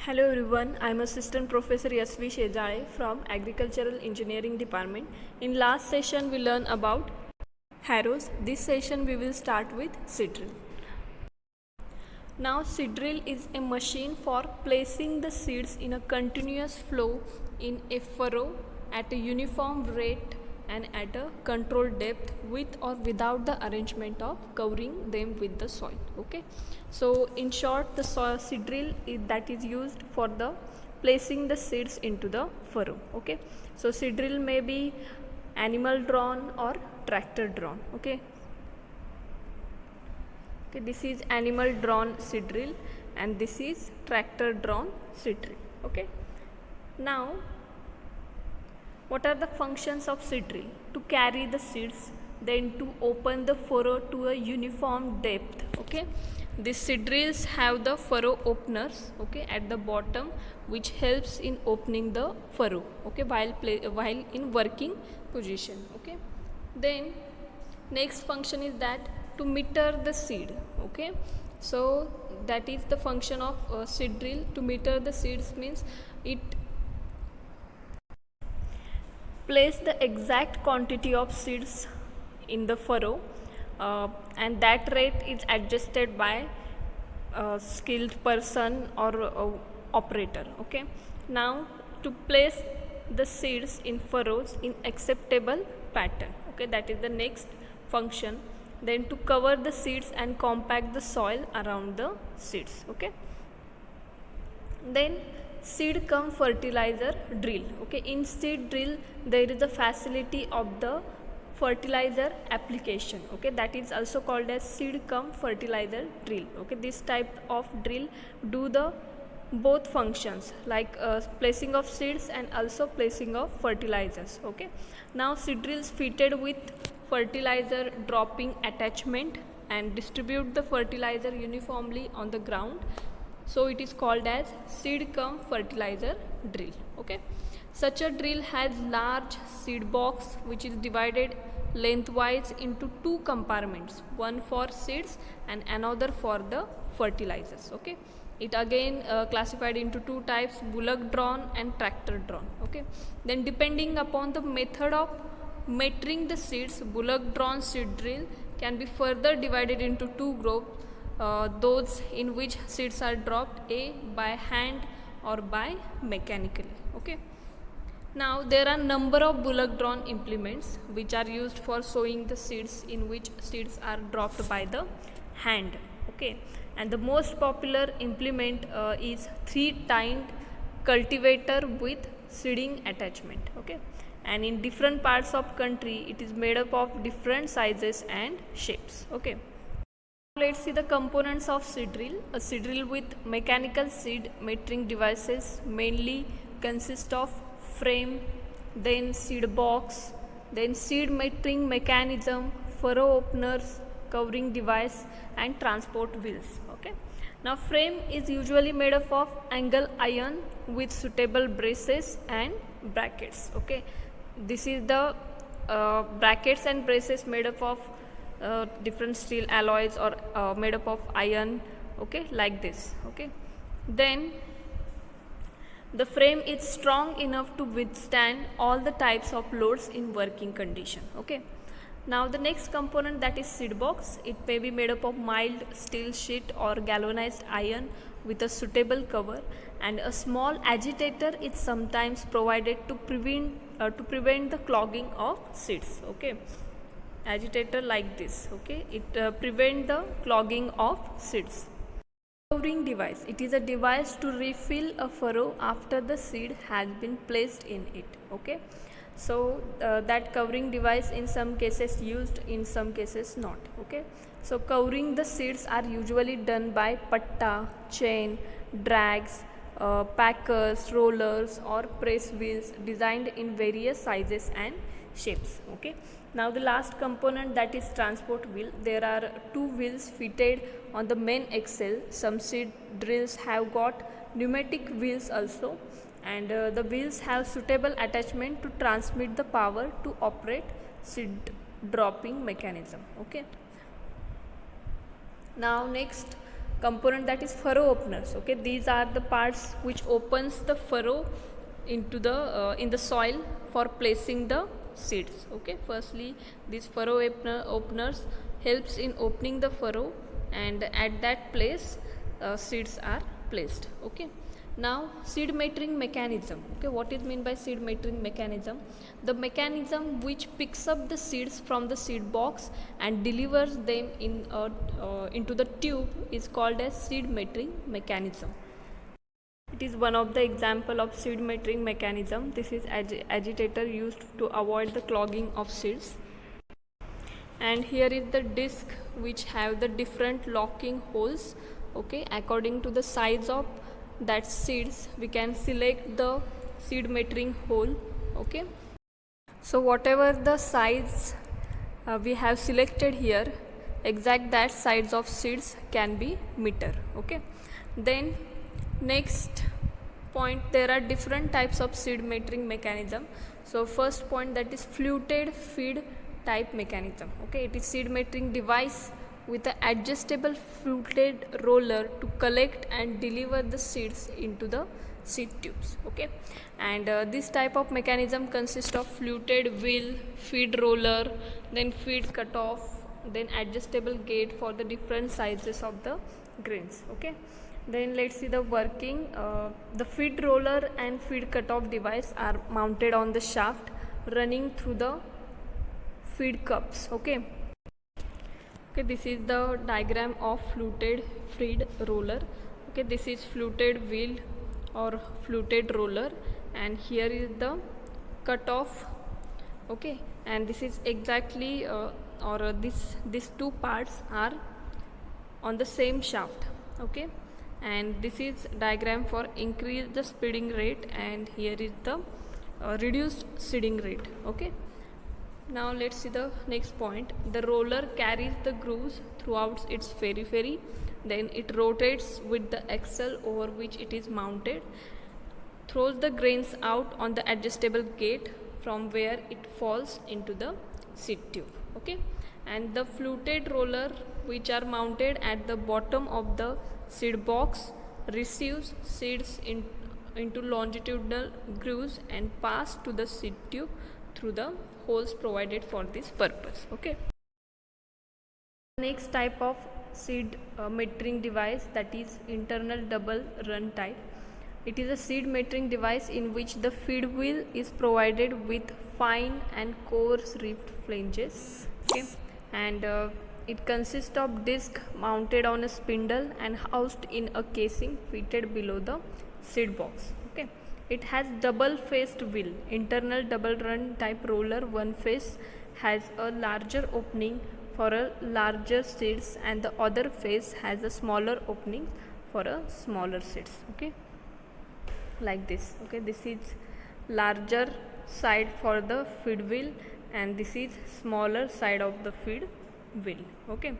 Hello everyone, I am Assistant Professor Yasvi Shejale from Agricultural Engineering Department. In last session we learned about harrows. This session we will start with seed drill. Now seed drill is a machine for placing the seeds in a continuous flow in a furrow at a uniform rate and at a controlled depth with or without the arrangement of covering them with the soil. Okay, so in short, the seed drill that is used for the placing the seeds into the furrow. Okay, so seed drill may be animal drawn or tractor drawn. Okay, this is animal drawn seed drill and this is tractor drawn seed drill. Okay, now what are the functions of seed drill? To carry the seeds, then to open the furrow to a uniform depth. Okay, these seed drills have the furrow openers, okay, at the bottom, which helps in opening the furrow, okay, while in working position. Okay, then next function is that to meter the seed. Okay, so that is the function of seed drill. To meter the seeds means it place the exact quantity of seeds in the furrow and that rate is adjusted by a skilled person or operator. Okay, now to place the seeds in furrows in acceptable pattern. Okay, that is the next function. Then to cover the seeds and compact the soil around the seeds. Okay, then seed cum fertilizer drill. Okay, in seed drill there is a facility of the fertilizer application. Okay, that is also called as seed cum fertilizer drill. Okay, this type of drill do the both functions like placing of seeds and also placing of fertilizers. Okay, now seed drills fitted with fertilizer dropping attachment and distribute the fertilizer uniformly on the ground, so it is called as seed cum fertilizer drill. Okay, such a drill has large seed box which is divided lengthwise into two compartments, one for seeds and another for the fertilizers. Okay, it again classified into two types, bullock drawn and tractor drawn. Okay, then depending upon the method of metering the seeds, bullock drawn seed drill can be further divided into two groups. Those in which seeds are dropped by hand or by mechanically. Okay, now there are number of bullock drawn implements which are used for sowing the seeds, in which seeds are dropped by the hand. Okay, and the most popular implement is 3-tined cultivator with seeding attachment. Okay, and in different parts of country it is made up of different sizes and shapes. Okay, let's see the components of seed drill. A seed drill with mechanical seed metering devices mainly consist of frame, then seed box, then seed metering mechanism, furrow openers, covering device and transport wheels. Okay, now frame is usually made up of angle iron with suitable braces and brackets. Okay, this is the brackets and braces made up of different steel alloys or made up of iron. Okay, like this. Okay, then the frame is strong enough to withstand all the types of loads in working condition. Okay, now the next component, that is seed box. It may be made up of mild steel sheet or galvanized iron with a suitable cover, and a small agitator is sometimes provided to prevent the clogging of seeds. Okay, agitator like this. Okay, it prevent the clogging of seeds. Covering device, it is a device to refill a furrow after the seed has been placed in it. Okay, so that covering device in some cases used, in some cases not. Okay, so covering the seeds are usually done by patta, chain, drags, packers, rollers or press wheels designed in various sizes and shapes. Okay, now the last component, that is transport wheel. There are two wheels fitted on the main axle. Some seed drills have got pneumatic wheels also, and the wheels have suitable attachment to transmit the power to operate seed dropping mechanism. Okay, now next component that is furrow openers. Okay, these are the parts which opens the furrow into the in the soil for placing the seeds. Okay, firstly these furrow openers helps in opening the furrow, and at that place seeds are placed. Okay, now seed metering mechanism. Okay, what is meant by seed metering mechanism? The mechanism which picks up the seeds from the seed box and delivers them into the tube is called as seed metering mechanism. It is one of the example of seed metering mechanism. This is agitator used to avoid the clogging of seeds. And here is the disc which have the different locking holes. Okay, according to the size of that seeds we can select the seed metering hole. Okay, so whatever the size we have selected here, exact that size of seeds can be meter. Okay, then next point, there are different types of seed metering mechanism. So first point, that is fluted feed type mechanism. Okay, it is seed metering device with an adjustable fluted roller to collect and deliver the seeds into the seed tubes. Okay, and this type of mechanism consists of fluted wheel, feed roller, then feed cutoff, then adjustable gate for the different sizes of the grains. Okay, then let's see the working. The feed roller and feed cutoff device are mounted on the shaft running through the feed cups. Okay, this is the diagram of fluted feed roller. Okay, this is fluted wheel or fluted roller, and here is the cutoff. Okay, and this is exactly these two parts are on the same shaft. Okay, and this is diagram for increase the speeding rate, and here is the reduced seeding rate. Okay, now let's see the next point. The roller carries the grooves throughout its periphery, then it rotates with the axle over which it is mounted, throws the grains out on the adjustable gate from where it falls into the seed tube. Okay, and the fluted roller which are mounted at the bottom of the seed box receives seeds into longitudinal grooves and pass to the seed tube through the holes provided for this purpose. Okay, next type of seed metering device, that is internal double run type. It is a seed metering device in which the feed wheel is provided with fine and coarse ribbed flanges. Okay, and it consists of disc mounted on a spindle and housed in a casing fitted below the seed box. Okay, it has double faced wheel. Internal double run type roller, one face has a larger opening for a larger seeds and the other face has a smaller opening for a smaller seeds. Okay, like this. Okay, this is larger side for the feed wheel and this is smaller side of the feed wheel. Okay,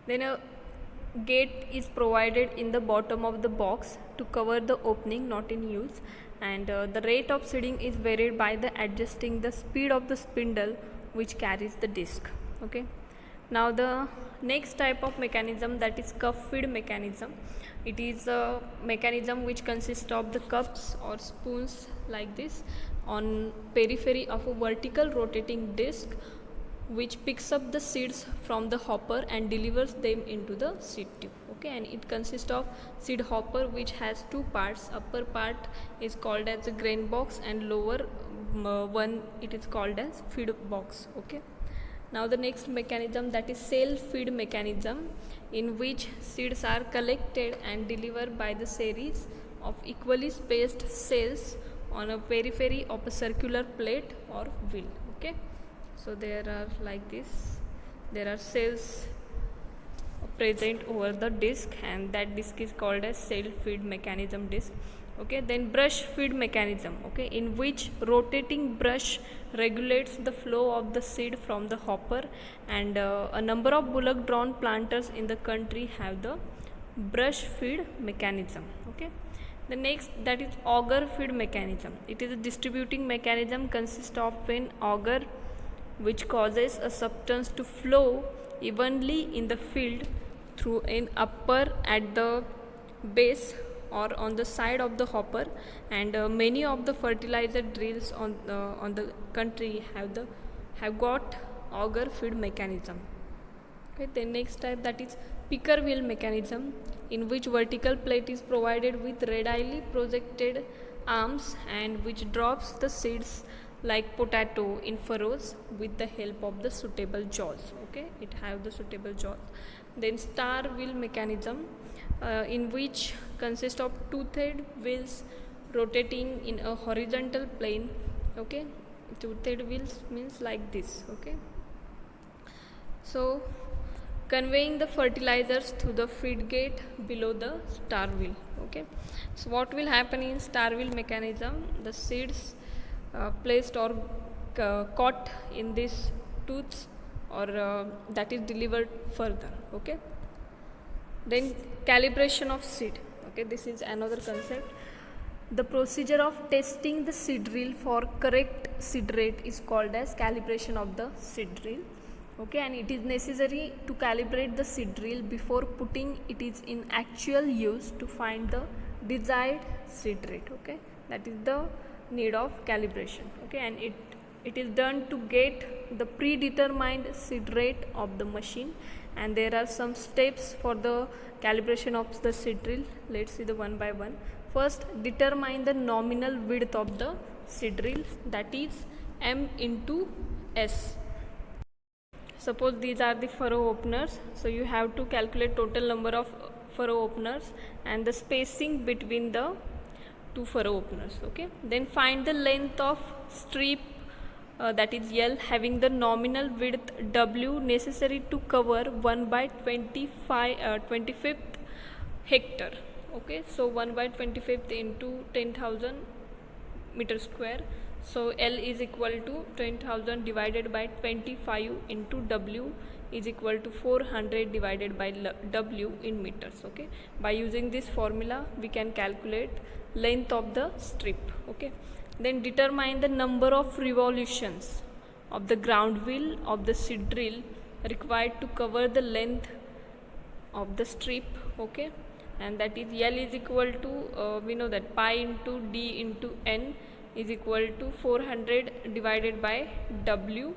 then a gate is provided in the bottom of the box to cover the opening not in use, and the rate of seeding is varied by the adjusting the speed of the spindle which carries the disc. Okay, now the next type of mechanism, that is cup feed mechanism. It is a mechanism which consists of the cups or spoons like this on periphery of a vertical rotating disc which picks up the seeds from the hopper and delivers them into the seed tube. Okay, and it consists of seed hopper which has two parts. Upper part is called as a grain box and lower one it is called as feed box. Okay, now the next mechanism, that is cell feed mechanism, in which seeds are collected and delivered by the series of equally spaced cells on a periphery of a circular plate or wheel. Okay, so there are like this, there are cells present over the disc and that disc is called as cell feed mechanism disc. Okay, then brush feed mechanism. Okay, in which rotating brush regulates the flow of the seed from the hopper, and a number of bullock drawn planters in the country have the brush feed mechanism. Okay, the next, that is auger feed mechanism. It is a distributing mechanism consists of an auger which causes a substance to flow evenly in the field through an upper at the base or on the side of the hopper, and many of the fertilizer drills on the country have got auger feed mechanism. Okay, the next type, that is picker wheel mechanism, in which vertical plate is provided with radially projected arms and which drops the seeds like potato in furrows with the help of the suitable jaws. Okay, it have the suitable jaws. Then star wheel mechanism, in which consists of toothed wheels rotating in a horizontal plane. Okay, toothed wheels means like this. Okay, so conveying the fertilizers through the feed gate below the star wheel. Okay, so what will happen in star wheel mechanism, the seeds placed or caught in these tooths, or that is delivered further. Okay, then calibration of seed. Okay, this is another concept. The procedure of testing the seed drill for correct seed rate is called as calibration of the seed drill. Okay, and it is necessary to calibrate the seed drill before putting it is in actual use to find the desired seed rate. Okay, that is the need of calibration. Okay, and it is done to get the predetermined seed rate of the machine, and there are some steps for the calibration of the seed drill. Let's see the one by one. First, determine the nominal width of the seed drill, that is M into S. Suppose these are the furrow openers, so you have to calculate total number of furrow openers and the spacing between the two furrow openers. Okay, then find the length of strip, that is L, having the nominal width W necessary to cover 1/25th hectare. Okay, so 1/25th into 10,000 meter square. So L is equal to 10,000 divided by 25 into W is equal to 400 divided by W in meters. Okay, by using this formula we can calculate length of the strip. Okay, then determine the number of revolutions of the ground wheel of the seed drill required to cover the length of the strip. Okay, and that is L is equal to we know that pi into D into N is equal to 400 divided by W.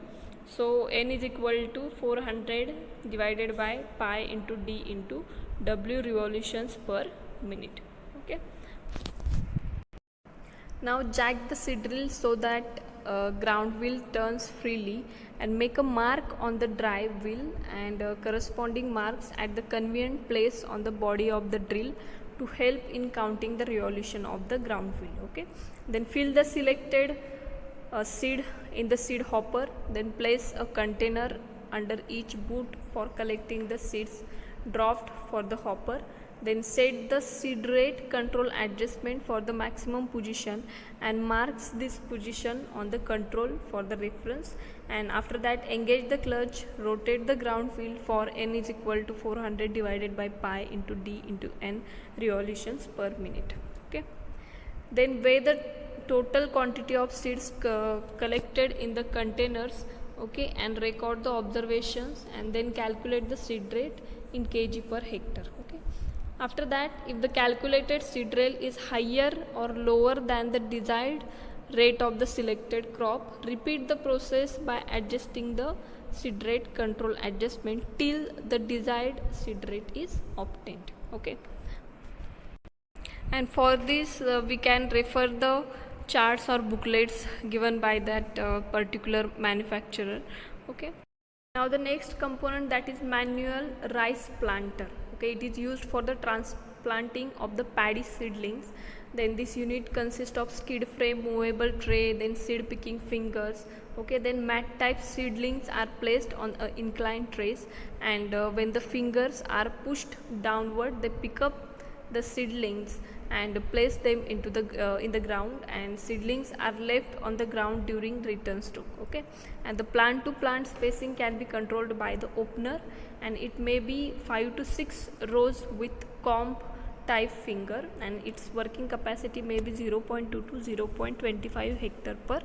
So N is equal to 400 divided by pi into D into W revolutions per minute. Okay, now jack the seed drill so that ground wheel turns freely, and make a mark on the drive wheel and corresponding marks at the convenient place on the body of the drill to help in counting the revolution of the ground wheel. Okay, then fill the selected seed in the seed hopper, then place a container under each boot for collecting the seeds dropped for the hopper, then set the seed rate control adjustment for the maximum position and marks this position on the control for the reference, and after that engage the clutch, rotate the ground wheel for N is equal to 400 divided by pi into D into N revolutions per minute. Okay, then weigh the total quantity of seeds collected in the containers. Okay, and record the observations and then calculate the seed rate in kg per hectare. Okay, after that, if the calculated seed rate is higher or lower than the desired rate of the selected crop, repeat the process by adjusting the seed rate control adjustment till the desired seed rate is obtained. Okay, and for this we can refer the charts or booklets given by that particular manufacturer. Okay, now the next component, that is manual rice planter. Okay, it is used for the transplanting of the paddy seedlings. Then this unit consists of skid frame, movable tray, then seed picking fingers. Okay, then mat type seedlings are placed on inclined trays, and when the fingers are pushed downward, they pick up the seedlings and place them into the in the ground, and seedlings are left on the ground during return stroke. Okay, and the plant to plant spacing can be controlled by the opener, and it may be 5 to 6 rows with comb type finger, and its working capacity may be 0.2 to 0.25 hectare per